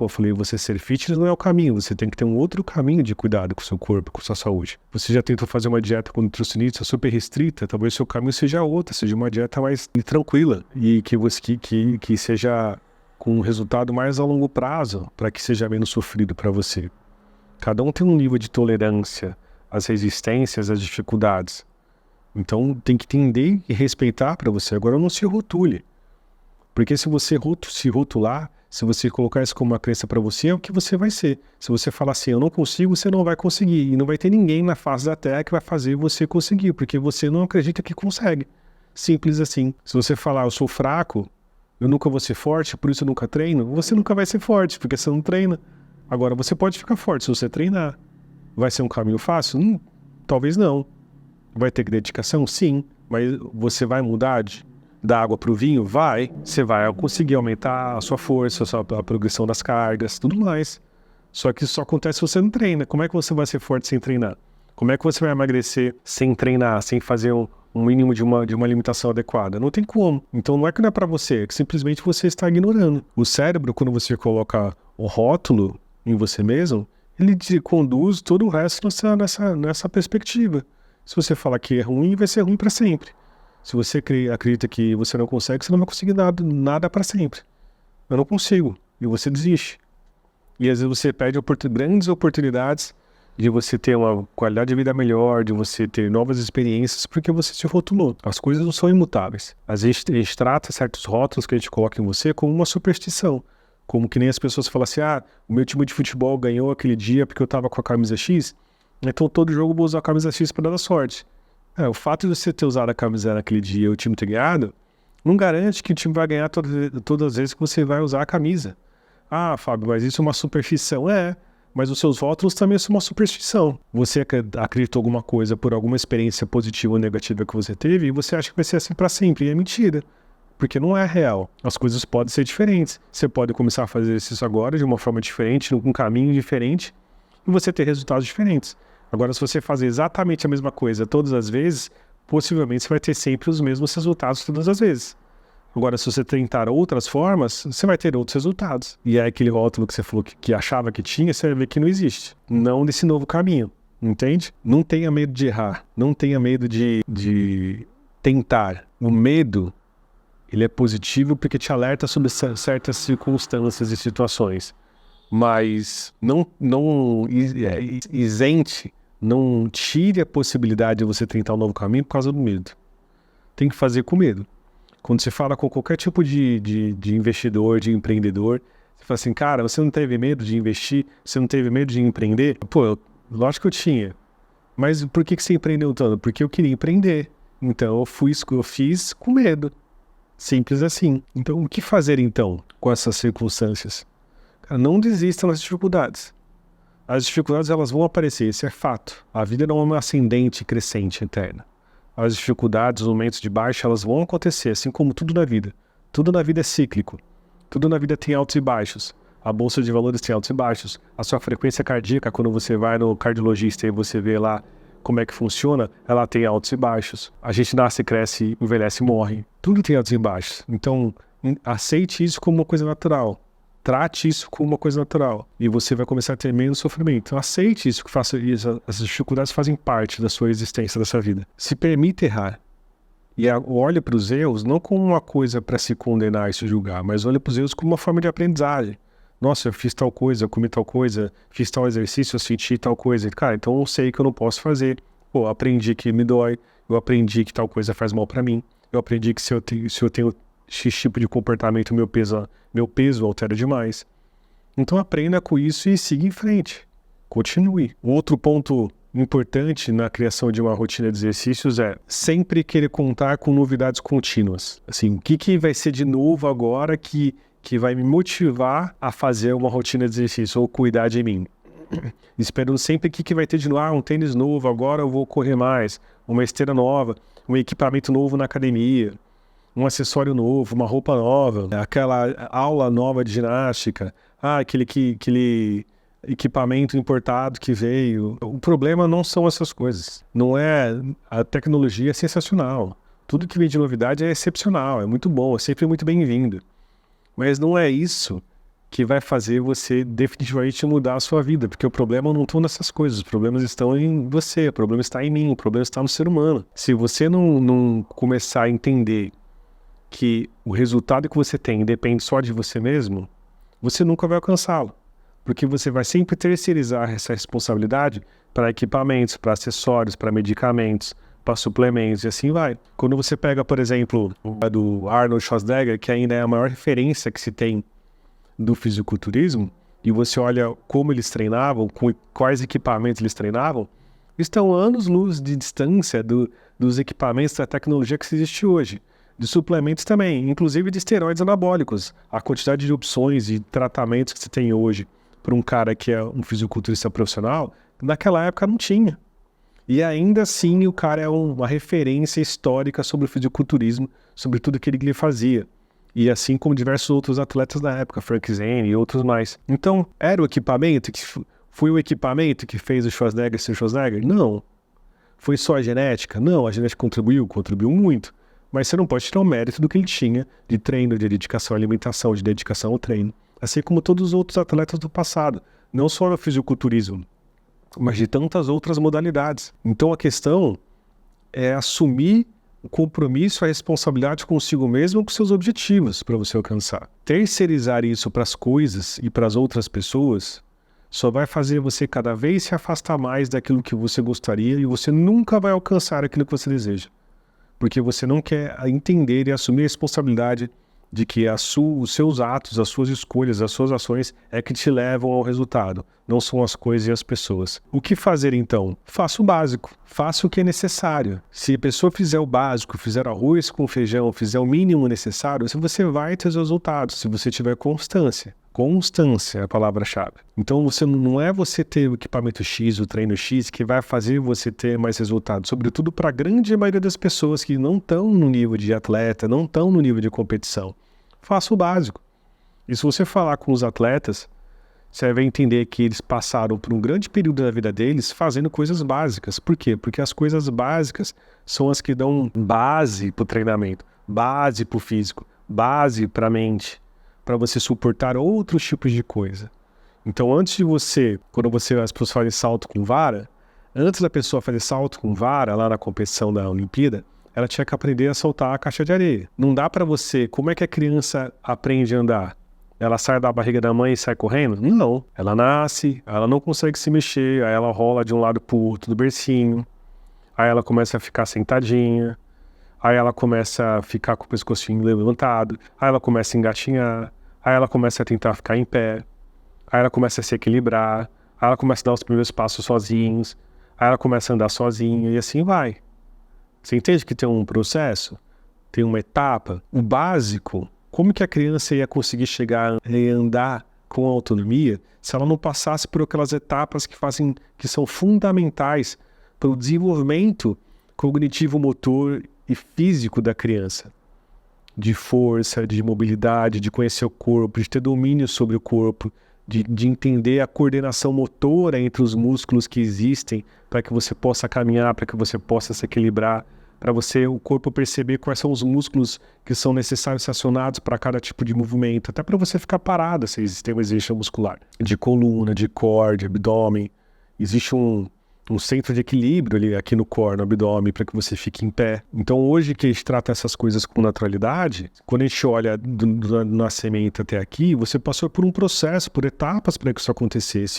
Eu falei, você ser fitness não é o caminho, você tem que ter um outro caminho de cuidado com o seu corpo, com a sua saúde. Você já tentou fazer uma dieta com nutricionista super restrita, talvez o seu caminho seja outra, seja uma dieta mais tranquila e que seja com um resultado mais a longo prazo, para que seja menos sofrido para você. Cada um tem um nível de tolerância às resistências, às dificuldades. Então tem que entender e respeitar para você. Agora não se rotule. Porque se você se rotular, se você colocar isso como uma crença para você, é o que você vai ser. Se você falar assim, eu não consigo, você não vai conseguir. E não vai ter ninguém na face da Terra que vai fazer você conseguir, porque você não acredita que consegue. Simples assim. Se você falar, eu sou fraco, eu nunca vou ser forte, por isso eu nunca treino, você nunca vai ser forte, porque você não treina. Agora, você pode ficar forte se você treinar. Vai ser um caminho fácil? Talvez não. Vai ter dedicação? Sim. Mas você vai mudar da água para o vinho? Vai. Você vai conseguir aumentar a sua força, a progressão das cargas, tudo mais. Só que isso só acontece se você não treina. Como é que você vai ser forte sem treinar? Como é que você vai emagrecer sem treinar, sem fazer um mínimo de uma limitação adequada? Não tem como. Então não é que não é para você, é que simplesmente você está ignorando. O cérebro, quando você coloca o rótulo em você mesmo, ele te conduz todo o resto nessa perspectiva. Se você falar que é ruim, vai ser ruim para sempre. Se você acredita que você não consegue, você não vai conseguir nada para sempre. Eu não consigo. E você desiste. E às vezes você perde grandes oportunidades de você ter uma qualidade de vida melhor, de você ter novas experiências, porque você se rotulou. As coisas não são imutáveis. Às vezes a gente trata certos rótulos que a gente coloca em você como uma superstição. Como que nem as pessoas falam assim, o meu time de futebol ganhou aquele dia porque eu tava com a camisa X, então todo jogo eu vou usar a camisa X para dar sorte. O fato de você ter usado a camisa naquele dia e o time ter ganhado, não garante que o time vai ganhar todas as vezes que você vai usar a camisa. Fábio, mas isso é uma superstição. Mas os seus rótulos também são uma superstição. Você acreditou alguma coisa por alguma experiência positiva ou negativa que você teve e você acha que vai ser assim para sempre. E é mentira. Porque não é real. As coisas podem ser diferentes. Você pode começar a fazer isso agora de uma forma diferente, num caminho diferente, e você ter resultados diferentes. Agora, se você fazer exatamente a mesma coisa todas as vezes, possivelmente você vai ter sempre os mesmos resultados todas as vezes. Agora, se você tentar outras formas, você vai ter outros resultados. E é aquele rótulo que você falou que achava que tinha, você vai ver que não existe. Não desse novo caminho, entende? Não tenha medo de errar. Não tenha medo de tentar. O medo, ele é positivo porque te alerta sobre certas circunstâncias e situações. Mas não isente, não tire a possibilidade de você tentar um novo caminho por causa do medo. Tem que fazer com medo. Quando você fala com qualquer tipo de investidor, de empreendedor, você fala assim, cara, você não teve medo de investir? Você não teve medo de empreender? Lógico que eu tinha. Mas por que você empreendeu tanto? Porque eu queria empreender. Então eu fiz com medo. Simples assim. Então o que fazer então com essas circunstâncias? Cara, não desista das dificuldades. As dificuldades elas vão aparecer, isso é fato. A vida não é uma ascendente e crescente eterna. As dificuldades, os momentos de baixa, elas vão acontecer, assim como tudo na vida. Tudo na vida é cíclico. Tudo na vida tem altos e baixos. A bolsa de valores tem altos e baixos. A sua frequência cardíaca, quando você vai no cardiologista e você vê lá como é que funciona, ela tem altos e baixos. A gente nasce, cresce, envelhece e morre. Tudo tem altos e baixos. Então, aceite isso como uma coisa natural. Trate isso como uma coisa natural. E você vai começar a ter menos sofrimento. Então, aceite isso, as dificuldades fazem parte da sua existência, da sua vida. Se permita errar. E olhe para os erros não como uma coisa para se condenar e se julgar, mas olhe para os erros como uma forma de aprendizagem. Nossa, eu fiz tal coisa, eu comi tal coisa, fiz tal exercício, eu senti tal coisa. Cara, então eu sei que eu não posso fazer. Aprendi que me dói. Eu aprendi que tal coisa faz mal para mim. Eu aprendi que se eu tenho X tipo de comportamento, meu peso altera demais. Então aprenda com isso e siga em frente. Continue. Outro ponto importante na criação de uma rotina de exercícios é sempre querer contar com novidades contínuas. Assim, o que vai ser de novo agora que vai me motivar a fazer uma rotina de exercício ou cuidar de mim? Esperando sempre o que vai ter de novo. Um tênis novo, agora eu vou correr mais. Uma esteira nova, um equipamento novo na academia. Um acessório novo, uma roupa nova, aquela aula nova de ginástica, aquele equipamento importado que veio. O problema não são essas coisas. Não é... A tecnologia é sensacional. Tudo que vem de novidade é excepcional, é muito bom, é sempre muito bem-vindo. Mas não é isso que vai fazer você definitivamente mudar a sua vida, porque o problema não está nessas coisas, os problemas estão em você, o problema está em mim, o problema está no ser humano. Se você não começar a entender que o resultado que você tem depende só de você mesmo, você nunca vai alcançá-lo, porque você vai sempre terceirizar essa responsabilidade para equipamentos, para acessórios, para medicamentos, para suplementos e assim vai. Quando você pega, por exemplo, a do Arnold Schwarzenegger, que ainda é a maior referência que se tem do fisiculturismo, e você olha como eles treinavam, com quais equipamentos eles treinavam, estão anos-luz de distância dos equipamentos da tecnologia que existe hoje. De suplementos também, inclusive de esteroides anabólicos. A quantidade de opções e tratamentos que você tem hoje para um cara que é um fisiculturista profissional, naquela época não tinha. E ainda assim o cara é uma referência histórica sobre o fisiculturismo, sobre tudo que ele fazia. E assim como diversos outros atletas da época, Frank Zane e outros mais. Então, era o equipamento que foi o equipamento que fez o Schwarzenegger ser Schwarzenegger? Não. Foi só a genética? Não, a genética contribuiu muito. Mas você não pode tirar o mérito do que ele tinha de treino, de dedicação à alimentação, de dedicação ao treino. Assim como todos os outros atletas do passado. Não só no fisiculturismo, mas de tantas outras modalidades. Então a questão é assumir o compromisso, a responsabilidade consigo mesmo e com seus objetivos para você alcançar. Terceirizar isso para as coisas e para as outras pessoas só vai fazer você cada vez se afastar mais daquilo que você gostaria e você nunca vai alcançar aquilo que você deseja. Porque você não quer entender e assumir a responsabilidade de que os seus atos, as suas escolhas, as suas ações é que te levam ao resultado, não são as coisas e as pessoas. O que fazer então? Faça o básico, faça o que é necessário. Se a pessoa fizer o básico, fizer arroz com feijão, fizer o mínimo necessário, você vai ter os resultados, se você tiver constância. Constância é a palavra-chave. Então não é você ter o equipamento X, o treino X, que vai fazer você ter mais resultados. Sobretudo para a grande maioria das pessoas que não estão no nível de atleta, não estão no nível de competição. Faça o básico. E se você falar com os atletas, você vai entender que eles passaram por um grande período da vida deles fazendo coisas básicas. Por quê? Porque as coisas básicas são as que dão base para o treinamento, base para o físico, base para a mente, para você suportar outros tipos de coisa. Então, antes de quando as pessoas fazem salto com vara, antes da pessoa fazer salto com vara, lá na competição da Olimpíada, ela tinha que aprender a soltar a caixa de areia. Não dá para você... Como é que a criança aprende a andar? Ela sai da barriga da mãe e sai correndo? Não. Ela nasce, ela não consegue se mexer, aí ela rola de um lado pro outro do bercinho, aí ela começa a ficar sentadinha, aí ela começa a ficar com o pescocinho levantado, aí ela começa a engatinhar, aí ela começa a tentar ficar em pé, aí ela começa a se equilibrar, aí ela começa a dar os primeiros passos sozinhos, aí ela começa a andar sozinha e assim vai. Você entende que tem um processo? Tem uma etapa? O básico, como que a criança ia conseguir chegar e andar com autonomia se ela não passasse por aquelas etapas que são fundamentais para o desenvolvimento cognitivo, motor e físico da criança? De força, de mobilidade, de conhecer o corpo, de ter domínio sobre o corpo, de entender a coordenação motora entre os músculos que existem para que você possa caminhar, para que você possa se equilibrar, para o corpo perceber quais são os músculos que são necessários ser acionados para cada tipo de movimento, até para você ficar parado se existe um exercício muscular, de coluna, de core, de abdômen. Existe um centro de equilíbrio ali aqui no core, no abdômen, para que você fique em pé. Então hoje que a gente trata essas coisas com naturalidade, quando a gente olha do nascimento até aqui, você passou por um processo, por etapas para que isso acontecesse.